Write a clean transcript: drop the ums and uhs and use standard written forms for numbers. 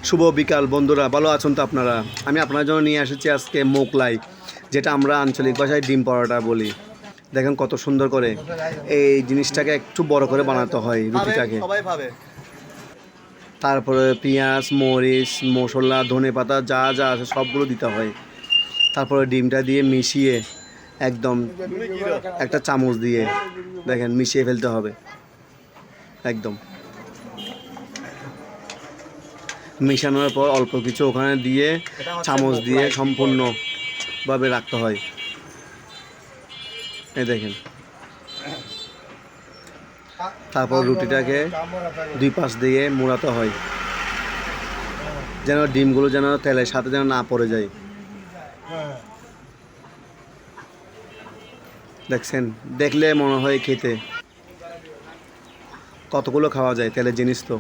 শুভ বিকাল বন্ধুরা, ভালো আছেন তো আপনারা? আমি আপনার জন্য নিয়ে এসেছি আজকে মোগলাই, যেটা আমরা আঞ্চলিক ভাষায় ডিম পরোটা বলি। দেখেন কত সুন্দর করে এই জিনিসটাকে একটু বড় করে বানাতে হয় রুটিটাকে। তারপরে পেঁয়াজ, মরিচ, মশলা, ধনেপাতা যা যা আছে সবগুলো দিতে হয়। তারপরে ডিমটা দিয়ে মিশিয়ে একদম একটা চামচ দিয়ে দেখেন মিশিয়ে ফেলতে হবে। একদম মিশানোর পর অল্প কিছু ওখানে দিয়ে চামচ দিয়ে সম্পূর্ণভাবে রাখতে হয়। এই দেখেন, তারপর রুটিটাকে দুই পাশ দিয়ে মোড়াতে হয়, যেন ডিমগুলো যেন তেলের সাথে যেন না পড়ে যায়। দেখছেন, দেখলে মনে হয় খেতে কতগুলো খাওয়া যায়, তেলের জিনিস তো।